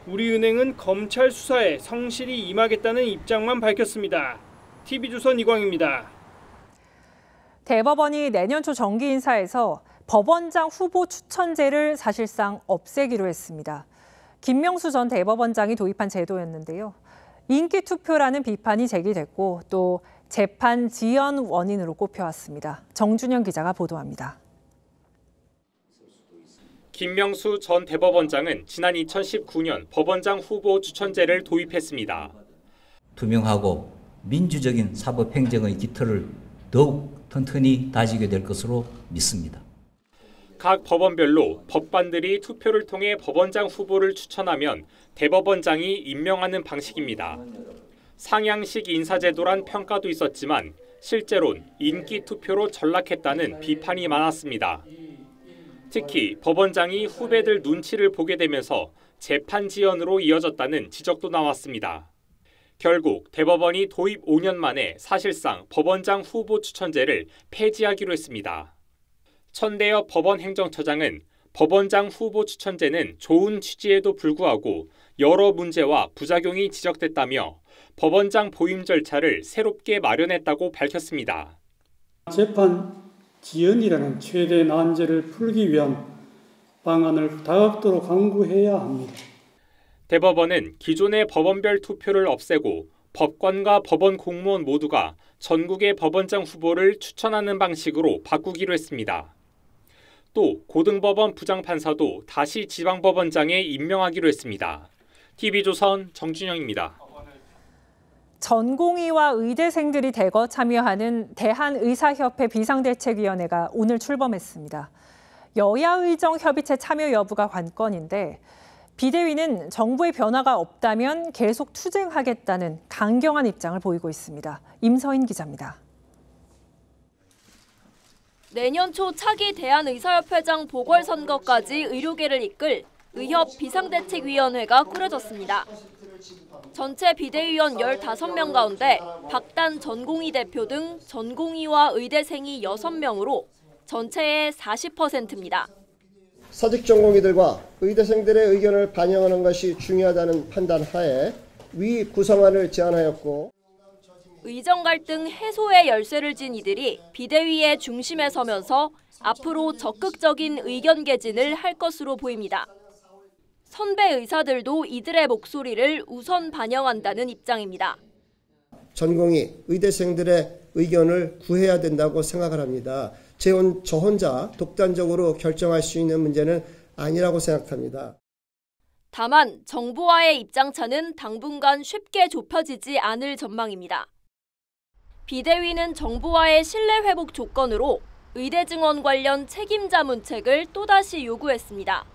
우리은행은 검찰 수사에 성실히 임하겠다는 입장만 밝혔습니다. TV조선 이광입니다. 대법원이 내년 초 정기 인사에서 법원장 후보 추천제를 사실상 없애기로 했습니다. 김명수 전 대법원장이 도입한 제도였는데요. 인기 투표라는 비판이 제기됐고 또 재판 지연 원인으로 꼽혀왔습니다. 정준영 기자가 보도합니다. 김명수 전 대법원장은 지난 2019년 법원장 후보 추천제를 도입했습니다. 투명하고 민주적인 사법행정의 기틀을 더욱 튼튼히 다지게 될 것으로 믿습니다. 각 법원별로 법관들이 투표를 통해 법원장 후보를 추천하면 대법원장이 임명하는 방식입니다. 상향식 인사제도란 평가도 있었지만 실제론 인기 투표로 전락했다는 비판이 많았습니다. 특히 법원장이 후배들 눈치를 보게 되면서 재판 지연으로 이어졌다는 지적도 나왔습니다. 결국 대법원이 도입 5년 만에 사실상 법원장 후보 추천제를 폐지하기로 했습니다. 천대엽 법원행정처장은 법원장 후보 추천제는 좋은 취지에도 불구하고 여러 문제와 부작용이 지적됐다며 법원장 보임 절차를 새롭게 마련했다고 밝혔습니다. 재판 지연이라는 최대 난제를 풀기 위한 방안을 다각도로 강구해야 합니다. 대법원은 기존의 법원별 투표를 없애고 법관과 법원 공무원 모두가 전국의 법원장 후보를 추천하는 방식으로 바꾸기로 했습니다. 또 고등법원 부장판사도 다시 지방법원장에 임명하기로 했습니다. TV조선 정준영입니다. 전공의와 의대생들이 대거 참여하는 대한의사협회 비상대책위원회가 오늘 출범했습니다. 여야의정협의체 참여 여부가 관건인데 비대위는 정부의 변화가 없다면 계속 투쟁하겠다는 강경한 입장을 보이고 있습니다. 임서인 기자입니다. 내년 초 차기 대한의사협회장 보궐선거까지 의료계를 이끌 의협 비상대책위원회가 꾸려졌습니다. 전체 비대위원 15명 가운데 박단 전공의 대표 등 전공의와 의대생이 6명으로 전체의 40%입니다. 사직 전공의들과 의대생들의 의견을 반영하는 것이 중요하다는 판단 하에 위 구성안을 제안하였고 의정 갈등 해소에 열쇠를 진 이들이 비대위의 중심에 서면서 앞으로 적극적인 의견 개진을 할 것으로 보입니다. 선배 의사들도 이들의 목소리를 우선 반영한다는 입장입니다. 전공의 의대생들의 의견을 구해야 된다고 생각을 합니다. 저 혼자 독단적으로 결정할 수 있는 문제는 아니라고 생각합니다. 다만 정부와의 입장차는 당분간 쉽게 좁혀지지 않을 전망입니다. 비대위는 정부와의 신뢰 회복 조건으로 의대 증원 관련 책임자 문책을 또다시 요구했습니다.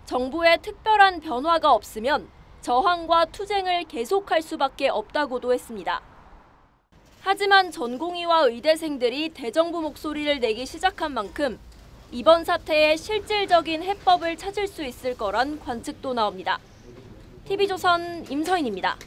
정부의 특별한 변화가 없으면 저항과 투쟁을 계속할 수밖에 없다고도 했습니다. 하지만 전공의와 의대생들이 대정부 목소리를 내기 시작한 만큼 이번 사태에 실질적인 해법을 찾을 수 있을 거란 관측도 나옵니다. TV조선 임서인입니다.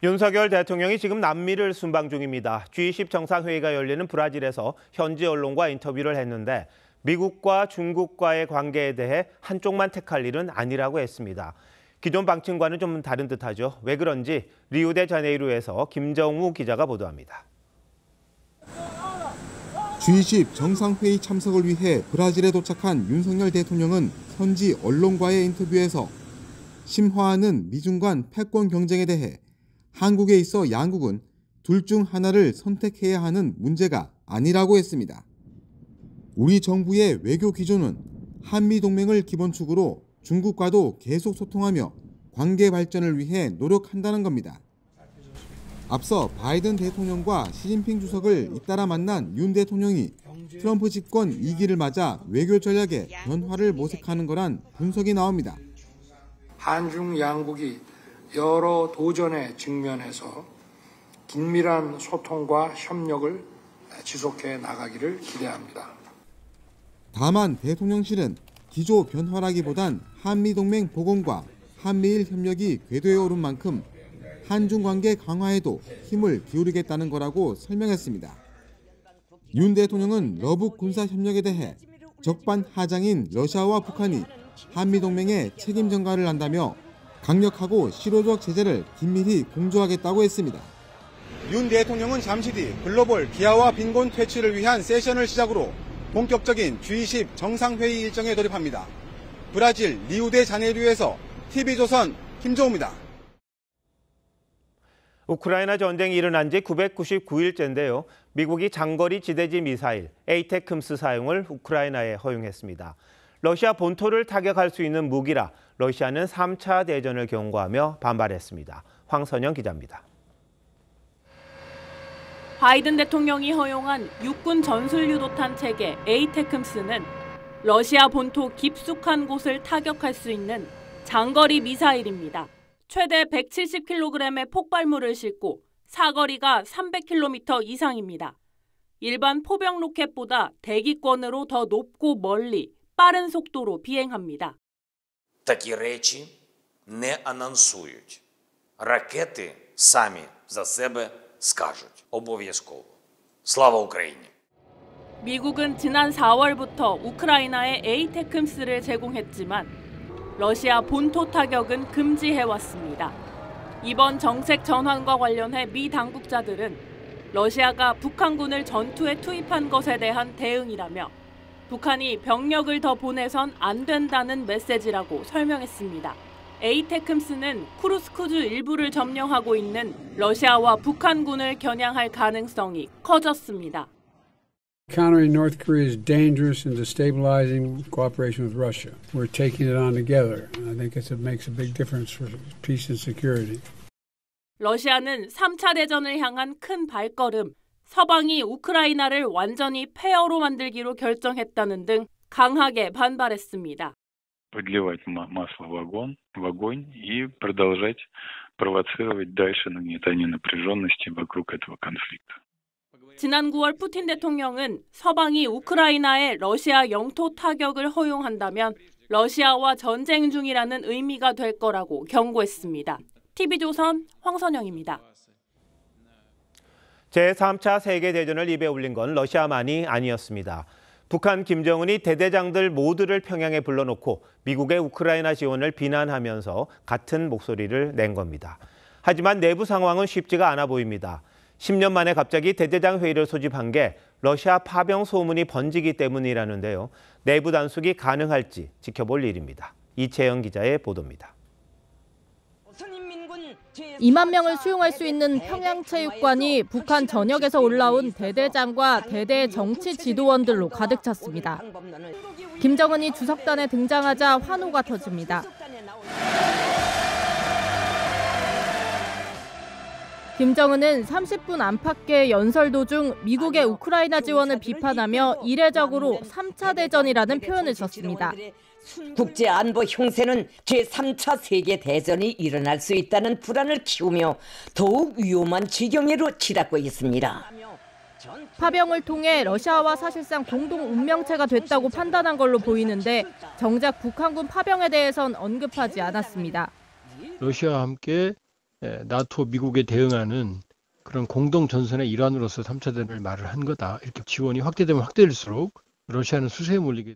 윤석열 대통령이 지금 남미를 순방 중입니다. G20 정상회의가 열리는 브라질에서 현지 언론과 인터뷰를 했는데 미국과 중국과의 관계에 대해 한쪽만 택할 일은 아니라고 했습니다. 기존 방침과는 좀 다른 듯하죠. 왜 그런지 리우데자네이루에서 김정우 기자가 보도합니다. G20 정상회의 참석을 위해 브라질에 도착한 윤석열 대통령은 현지 언론과의 인터뷰에서 심화하는 미중 간 패권 경쟁에 대해 한국에 있어 양국은 둘 중 하나를 선택해야 하는 문제가 아니라고 했습니다. 우리 정부의 외교 기조는 한미동맹을 기본축으로 중국과도 계속 소통하며 관계 발전을 위해 노력한다는 겁니다. 앞서 바이든 대통령과 시진핑 주석을 잇따라 만난 윤 대통령이 트럼프 집권 2기를 맞아 외교 전략에 변화를 모색하는 거란 분석이 나옵니다. 한중 양국이 여러 도전에 직면해서 긴밀한 소통과 협력을 지속해 나가기를 기대합니다. 다만 대통령실은 기조 변화라기보단 한미동맹 복원과 한미일 협력이 궤도에 오른 만큼 한중 관계 강화에도 힘을 기울이겠다는 거라고 설명했습니다. 윤 대통령은 러북 군사 협력에 대해 적반 하장인 러시아와 북한이 한미동맹의 책임 전가를 한다며 강력하고 실효적 제재를 긴밀히 공조하겠다고 했습니다. 윤 대통령은 잠시 뒤 글로벌 기아와 빈곤 퇴치를 위한 세션을 시작으로 본격적인 G20 정상회의 일정에 돌입합니다. 브라질 리우데자네이루에서 TV조선 김종우입니다. 우크라이나 전쟁이 일어난 지 999일째인데요. 미국이 장거리 지대지 미사일 에이테크스 사용을 우크라이나에 허용했습니다. 러시아 본토를 타격할 수 있는 무기라 러시아는 3차 대전을 경고하며 반발했습니다. 황선영 기자입니다. 바이든 대통령이 허용한 육군 전술 유도탄 체계 에이테크스는 러시아 본토 깊숙한 곳을 타격할 수 있는 장거리 미사일입니다. 최대 170kg의 폭발물을 싣고 사거리가 300km 이상입니다. 일반 포병 로켓보다 대기권으로 더 높고 멀리 빠른 속도로 비행합니다. Такі речі не анонсують. Ракети самі за себе скажуть. Обов'язково. Слава Україні! 미국은 지난 4월부터 우크라이나에 에이테크스를 제공했지만 러시아 본토 타격은 금지해왔습니다. 이번 정책 전환과 관련해 미 당국자들은 러시아가 북한군을 전투에 투입한 것에 대한 대응이라며 북한이 병력을 더 보내선 안 된다는 메시지라고 설명했습니다. 에이테크스는 쿠르스크주 일부를 점령하고 있는 러시아와 북한군을 겨냥할 가능성이 커졌습니다. Countering North Korea is dangerous and destabilizing cooperation with Russia. We're taking it on together. I think it makes a big difference for peace and security. 러시아는 3차 대전을 향한 큰 발걸음, 서방이 우크라이나를 완전히 폐허로 만들기로 결정했다는 등 강하게 반발했습니다. Подливать масло в огонь и продолжать провоцировать дальше нагнетание напряженности вокруг этого конфликта. 지난 9월 푸틴 대통령은 서방이 우크라이나에 러시아 영토 타격을 허용한다면 러시아와 전쟁 중이라는 의미가 될 거라고 경고했습니다. TV조선 황선영입니다. 제3차 세계대전을 입에 올린 건 러시아만이 아니었습니다. 북한 김정은이 대대장들 모두를 평양에 불러놓고 미국의 우크라이나 지원을 비난하면서 같은 목소리를 낸 겁니다. 하지만 내부 상황은 쉽지가 않아 보입니다. 10년 만에 갑자기 대대장 회의를 소집한 게 러시아 파병 소문이 번지기 때문이라는데요. 내부 단속이 가능할지 지켜볼 일입니다. 이채영 기자의 보도입니다. 2만 명을 수용할 수 있는 평양체육관이 북한 전역에서 올라온 대대장과 대대 정치 지도원들로 가득 찼습니다. 김정은이 주석단에 등장하자 환호가 터집니다. 김정은은 30분 안팎의 연설 도중 미국의 우크라이나 지원을 비판하며 이례적으로 3차 대전이라는 표현을 썼습니다. 국제 안보 형세는 제3차 세계 대전이 일어날 수 있다는 불안을 키우며 더욱 위험한 지경으로 치닫고 있습니다. 파병을 통해 러시아와 사실상 공동 운명체가 됐다고 판단한 걸로 보이는데 정작 북한군 파병에 대해선 언급하지 않았습니다. 러시아와 함께 나토 미국에 대응하는 그런 공동 전선의 일환으로서 3차 대전을 말을 한 거다. 이렇게 지원이 확대되면 확대될수록 러시아는 수세에 몰리게.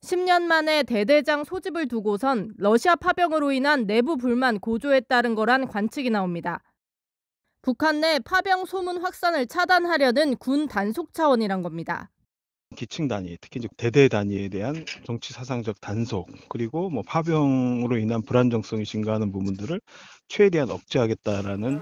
10년 만에 대대장 소집을 두고선 러시아 파병으로 인한 내부 불만 고조에 따른 거란 관측이 나옵니다. 북한 내 파병 소문 확산을 차단하려는 군 단속 차원이란 겁니다. 기층 단위, 특히 대대 단위에 대한 정치 사상적 단속, 그리고 파병으로 인한 불안정성이 증가하는 부분들을 최대한 억제하겠다라는.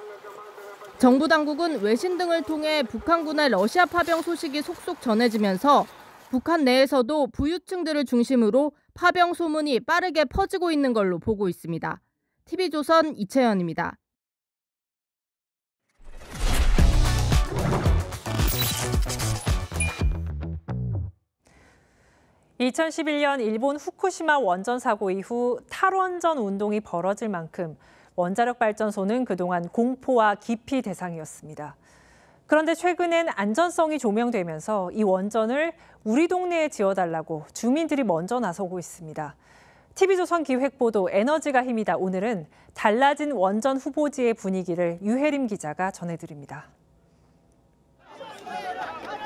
정부 당국은 외신 등을 통해 북한군의 러시아 파병 소식이 속속 전해지면서 북한 내에서도 부유층들을 중심으로 파병 소문이 빠르게 퍼지고 있는 걸로 보고 있습니다. TV조선 이채연입니다. (2011년) 일본 후쿠시마 원전 사고 이후 탈원전 운동이 벌어질 만큼 원자력 발전소는 그동안 공포와 기피 대상이었습니다. 그런데 최근엔 안전성이 조명되면서 이 원전을 우리 동네에 지어달라고 주민들이 먼저 나서고 있습니다. TV조선 기획보도 에너지가 힘이다. 오늘은 달라진 원전 후보지의 분위기를 유혜림 기자가 전해드립니다.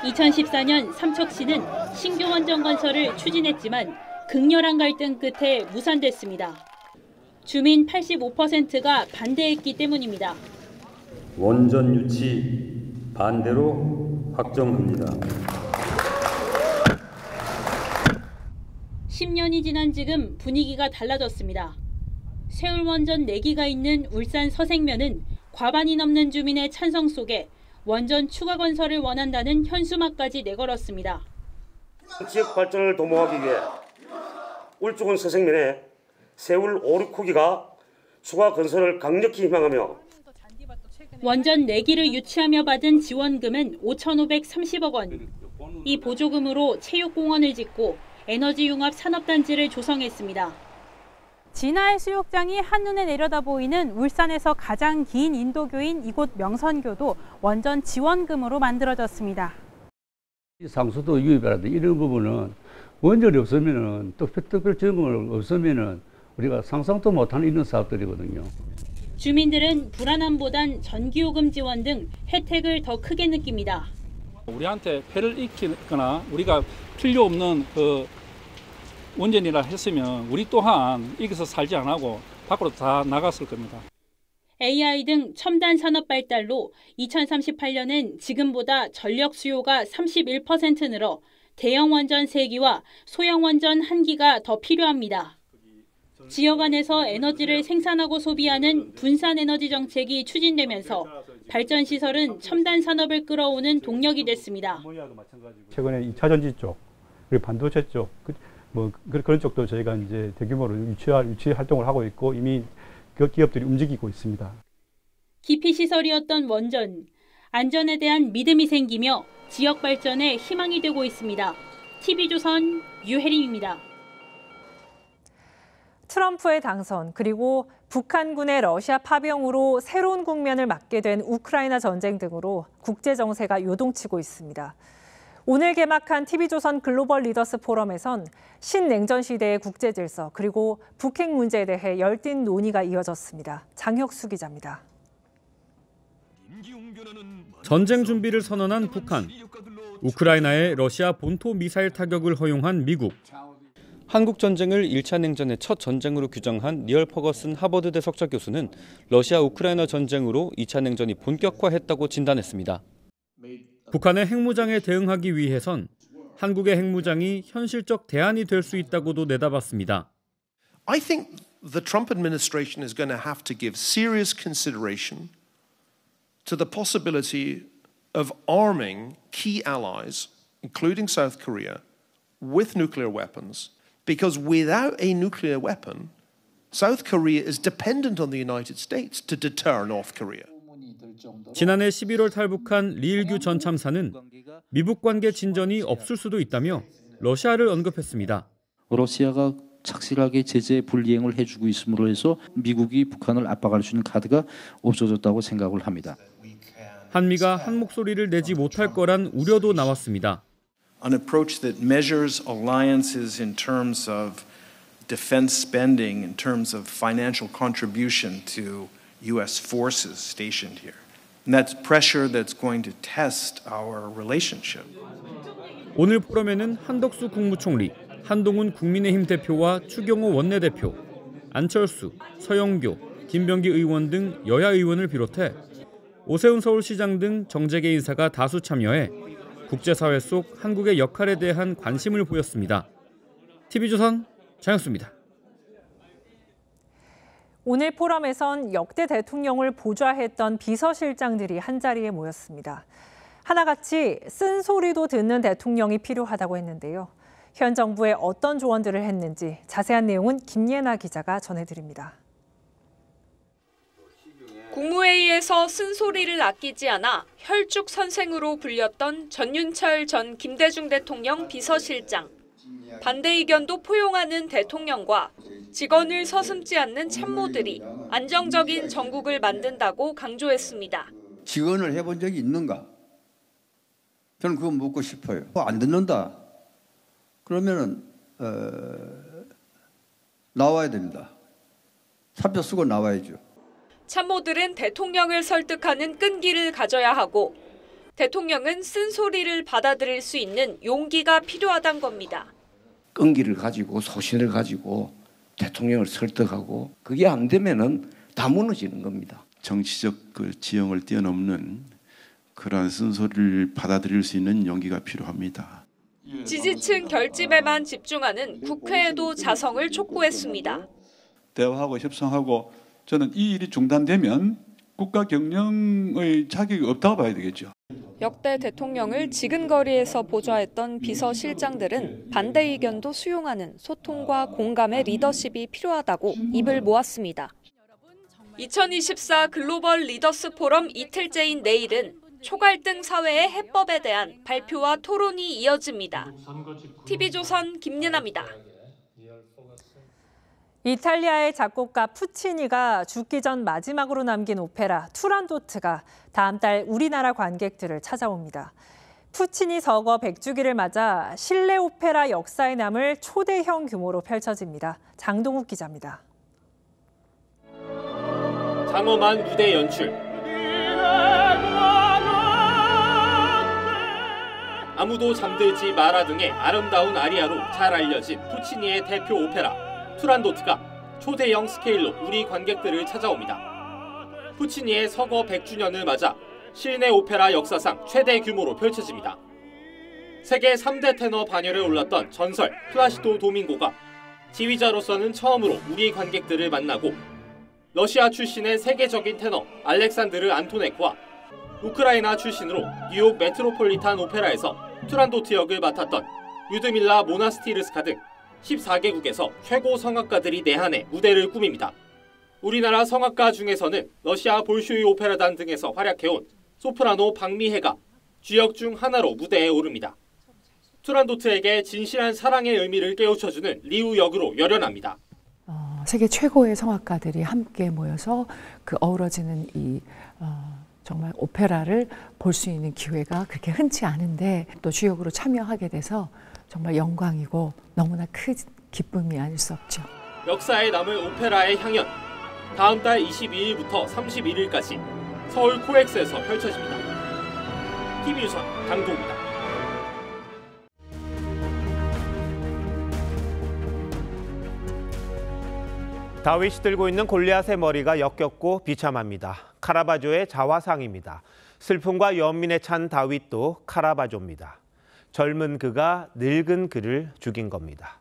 2014년 삼척시는 신규 원전 건설을 추진했지만 극렬한 갈등 끝에 무산됐습니다. 주민 85%가 반대했기 때문입니다. 원전 유치 반대로 확정합니다. 10년이 지난 지금 분위기가 달라졌습니다. 세울원전 4기가 있는 울산 서생면은 과반이 넘는 주민의 찬성 속에 원전 추가 건설을 원한다는 현수막까지 내걸었습니다. 지역 발전을 도모하기 위해 울주군 서생면에 세울 5, 6호기가 추가 건설을 강력히 희망하며 원전 4기를 유치하며 받은 지원금은 5,530억 원. 이 보조금으로 체육공원을 짓고 에너지 융합 산업단지를 조성했습니다. 진화의 수욕장이 한눈에 내려다 보이는 울산에서 가장 긴 인도교인 이곳 명선교도 원전 지원금으로 만들어졌습니다. 상수도 유입이라든지 이런 부분은 원전이 없으면은 또 특별 지원금을 없으면은 우리가 상상도 못하는 이런 사업들이거든요. 주민들은 불안함보단 전기요금 지원 등 혜택을 더 크게 느낍니다. 우리한테 폐를 익히거나 우리가 필요 없는 그 원전이라 했으면 우리 또한 여기서 살지 안 하고 밖으로 다 나갔을 겁니다. AI 등 첨단 산업 발달로 2038년엔 지금보다 전력 수요가 31% 늘어 대형 원전 3기와 소형 원전 1기가 더 필요합니다. 지역 안에서 에너지를 생산하고 소비하는 분산 에너지 정책이 추진되면서 발전 시설은 첨단 산업을 끌어오는 동력이 됐습니다. 최근에 2차 전지 쪽, 그리고 반도체 쪽, 그런 쪽도 저희가 이제 대규모로 유치 활동을 하고 있고 이미 그 기업들이 움직이고 있습니다. 기피 시설이었던 원전, 안전에 대한 믿음이 생기며 지역 발전에 희망이 되고 있습니다. TV조선 유혜림입니다. 트럼프의 당선 그리고 북한군의 러시아 파병으로 새로운 국면을 맞게 된 우크라이나 전쟁 등으로 국제 정세가 요동치고 있습니다. 오늘 개막한 TV조선 글로벌 리더스 포럼에선 신냉전 시대의 국제 질서 그리고 북핵 문제에 대해 열띤 논의가 이어졌습니다. 장혁수 기자입니다. 전쟁 준비를 선언한 북한, 우크라이나에 러시아 본토 미사일 타격을 허용한 미국, 한국 전쟁을 1차 냉전의 첫 전쟁으로 규정한 니얼 퍼거슨 하버드대 석좌 교수는 러시아 우크라이나 전쟁으로 2차 냉전이 본격화했다고 진단했습니다. 북한의 핵무장에 대응하기 위해선 한국의 핵무장이 현실적 대안이 될 수 있다고도 내다봤습니다. I think the Trump administration is going to have to give serious consideration to the possibility of arming key allies, including South Korea, with nuclear weapons. Because without a nuclear weapon, South Korea is dependent on the United States to deter North Korea. 지난해 11월 탈북한 리일규 전 참사는 미북 관계 진전이 없을 수도 있다며 러시아를 언급했습니다. 러시아가 착실하게 제재 불이행을 해주고 있음으로 해서 미국이 북한을 압박할 수 있는 카드가 없어졌다고 생각을 합니다. 한미가 한 목소리를 내지 못할 거란 우려도 나왔습니다. An approach that measures alliances in terms of defense spending, in terms of financial contribution to U.S. forces stationed here. And that's pressure that's going to test our relationship. 오늘 포럼에는 한덕수 국무총리, 한동훈 국민의힘 대표와 추경호 원내대표, 안철수, 서영교, 김병기 의원 등 여야 의원을 비롯해 오세훈 서울시장 등 정재계 인사가 다수 참여해 국제사회 속 한국의 역할에 대한 관심을 보였습니다. TV조선 장혁수입니다. 오늘 포럼에선 역대 대통령을 보좌했던 비서실장들이 한자리에 모였습니다. 하나같이 쓴소리도 듣는 대통령이 필요하다고 했는데요. 현 정부에 어떤 조언들을 했는지 자세한 내용은 김예나 기자가 전해드립니다. 국무회의에서 쓴소리를 아끼지 않아 혈죽선생으로 불렸던 전윤철 전 김대중 대통령 비서실장. 반대 의견도 포용하는 대통령과 직언을 서슴지 않는 참모들이 안정적인 전국을 만든다고 강조했습니다. 직언을 해본 적이 있는가? 저는 그거 묻고 싶어요. 안 듣는다. 그러면은 나와야 됩니다. 사표 쓰고 나와야죠. 참모들은 대통령을 설득하는 끈기를 가져야 하고 대통령은 쓴소리를 받아들일 수 있는 용기가 필요하단 겁니다. 끈기를 가지고 소신을 가지고 대통령을 설득하고 그게 안 되면은 다 무너지는 겁니다. 정치적 그 지형을 뛰어넘는 그러한 쓴소리를 받아들일 수 있는 용기가 필요합니다. 지지층 결집에만 집중하는 국회에도 자성을 촉구했습니다. 대화하고 협상하고 저는 이 일이 중단되면 국가 경영의 자격이 없다고 봐야 되겠죠. 역대 대통령을 지근거리에서 보좌했던 비서실장들은 반대 의견도 수용하는 소통과 공감의 리더십이 필요하다고 입을 모았습니다. 2024 글로벌 리더스 포럼 이틀째인 내일은 초갈등 사회의 해법에 대한 발표와 토론이 이어집니다. TV조선 김예나입니다. 이탈리아의 작곡가 푸치니가 죽기 전 마지막으로 남긴 오페라 투란도트가 다음 달 우리나라 관객들을 찾아옵니다. 푸치니 서거 100주기를 맞아 실내 오페라 역사에 남을 초대형 규모로 펼쳐집니다. 장동욱 기자입니다. 장엄한 무대 연출, 아무도 잠들지 마라 등의 아름다운 아리아로 잘 알려진 푸치니의 대표 오페라 투란도트가 초대형 스케일로 우리 관객들을 찾아옵니다. 푸치니의 서거 100주년을 맞아 실내 오페라 역사상 최대 규모로 펼쳐집니다. 세계 3대 테너 반열에 올랐던 전설 플라시도 도밍고가 지휘자로서는 처음으로 우리 관객들을 만나고 러시아 출신의 세계적인 테너 알렉산드르 안토네크와 우크라이나 출신으로 뉴욕 메트로폴리탄 오페라에서 투란도트 역을 맡았던 류드밀라 모나스티르스카 등 14개국에서 최고 성악가들이 내한해 무대를 꾸밉니다. 우리나라 성악가 중에서는 러시아 볼쇼이 오페라단 등에서 활약해온 소프라노 박미혜가 주역 중 하나로 무대에 오릅니다. 투란도트에게 진실한 사랑의 의미를 깨우쳐주는 리우 역으로 열연합니다. 세계 최고의 성악가들이 함께 모여서 그 어우러지는 이 정말 오페라를 볼 수 있는 기회가 그렇게 흔치 않은데 또 주역으로 참여하게 돼서 정말 영광이고 너무나 큰 기쁨이 아닐 수 없죠. 역사에 남을 오페라의 향연, 다음 달 22일부터 31일까지 서울 코엑스에서 펼쳐집니다. TV조선 강동입니다. 다윗이 들고 있는 골리앗의 머리가 역겹고 비참합니다. 카라바조의 자화상입니다. 슬픔과 연민에 찬 다윗도 카라바조입니다. 젊은 그가 늙은 그를 죽인 겁니다.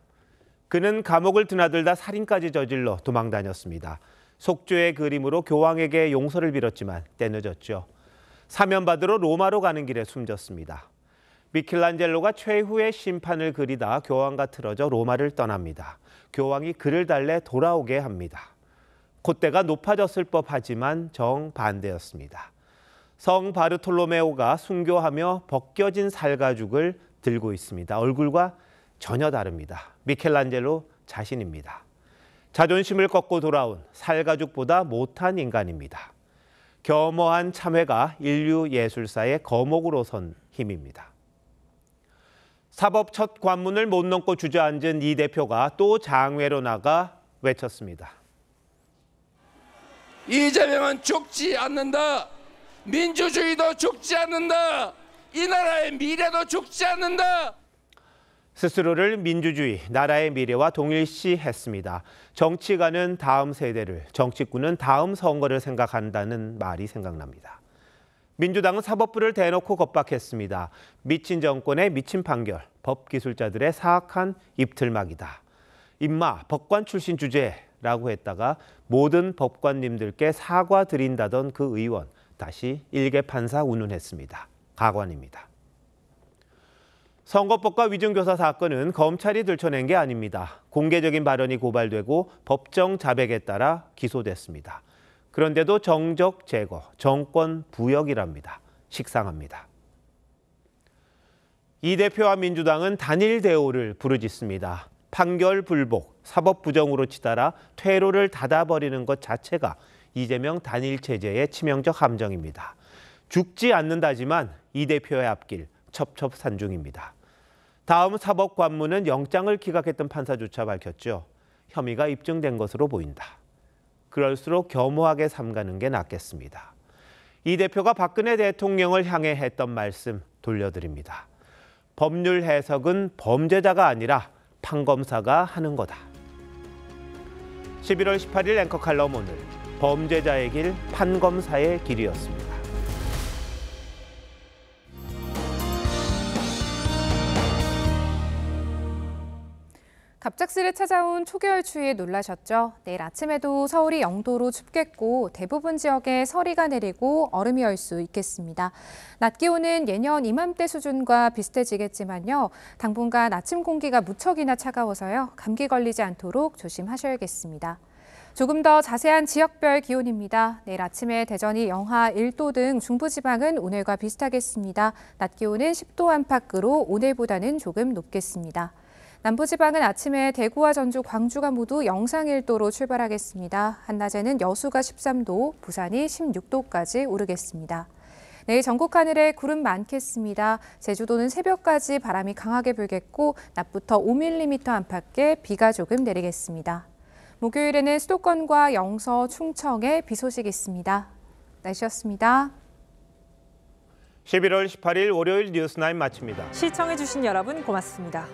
그는 감옥을 드나들다 살인까지 저질러 도망다녔습니다. 속죄의 그림으로 교황에게 용서를 빌었지만 때늦었죠. 사면받으러 로마로 가는 길에 숨졌습니다. 미켈란젤로가 최후의 심판을 그리다 교황과 틀어져 로마를 떠납니다. 교황이 그를 달래 돌아오게 합니다. 콧대가 높아졌을 법하지만 정반대였습니다. 성 바르톨로메오가 순교하며 벗겨진 살가죽을 들고 있습니다. 얼굴과 전혀 다릅니다. 미켈란젤로 자신입니다. 자존심을 꺾고 돌아온 살가죽보다 못한 인간입니다. 겸허한 참회가 인류 예술사의 거목으로 선 힘입니다. 사법 첫 관문을 못 넘고 주저앉은 이 대표가 또 장외로 나가 외쳤습니다. 이재명은 죽지 않는다. 민주주의도 죽지 않는다. 이 나라의 미래도 죽지 않는다. 스스로를 민주주의, 나라의 미래와 동일시했습니다. 정치가는 다음 세대를, 정치꾼은 다음 선거를 생각한다는 말이 생각납니다. 민주당은 사법부를 대놓고 겁박했습니다. 미친 정권의 미친 판결, 법기술자들의 사악한 입틀막이다. 임마, 법관 출신 주제라고 했다가 모든 법관님들께 사과드린다던 그 의원, 다시 일개 판사 운운했습니다. 가관입니다. 선거법과 위증교사 사건은 검찰이 들춰낸 게 아닙니다. 공개적인 발언이 고발되고 법정 자백에 따라 기소됐습니다. 그런데도 정적 제거, 정권 부역이랍니다. 식상합니다. 이 대표와 민주당은 단일 대오를 부르짖습니다. 판결 불복, 사법 부정으로 치달아 퇴로를 닫아버리는 것 자체가 이재명 단일 체제의 치명적 함정입니다. 죽지 않는다지만 이 대표의 앞길 첩첩산중입니다. 다음 사법 관문은 영장을 기각했던 판사조차 밝혔죠. 혐의가 입증된 것으로 보인다. 그럴수록 겸허하게 삼가는 게 낫겠습니다. 이 대표가 박근혜 대통령을 향해 했던 말씀 돌려드립니다. 법률 해석은 범죄자가 아니라 판검사가 하는 거다. 11월 18일 앵커 칼럼 오늘 범죄자의 길, 판검사의 길이었습니다. 갑작스레 찾아온 초겨울 추위에 놀라셨죠? 내일 아침에도 서울이 0도로 춥겠고 대부분 지역에 서리가 내리고 얼음이 얼 수 있겠습니다. 낮 기온은 예년 이맘때 수준과 비슷해지겠지만요. 당분간 아침 공기가 무척이나 차가워서요. 감기 걸리지 않도록 조심하셔야겠습니다. 조금 더 자세한 지역별 기온입니다. 내일 아침에 대전이 영하 1도 등 중부지방은 오늘과 비슷하겠습니다. 낮 기온은 10도 안팎으로 오늘보다는 조금 높겠습니다. 남부지방은 아침에 대구와 전주, 광주가 모두 영상 1도로 출발하겠습니다. 한낮에는 여수가 13도, 부산이 16도까지 오르겠습니다. 내일 전국 하늘에 구름 많겠습니다. 제주도는 새벽까지 바람이 강하게 불겠고 낮부터 5mm 안팎의 비가 조금 내리겠습니다. 목요일에는 수도권과 영서, 충청에 비 소식이 있습니다. 날씨였습니다. 11월 18일 월요일 뉴스9 마칩니다. 시청해주신 여러분 고맙습니다.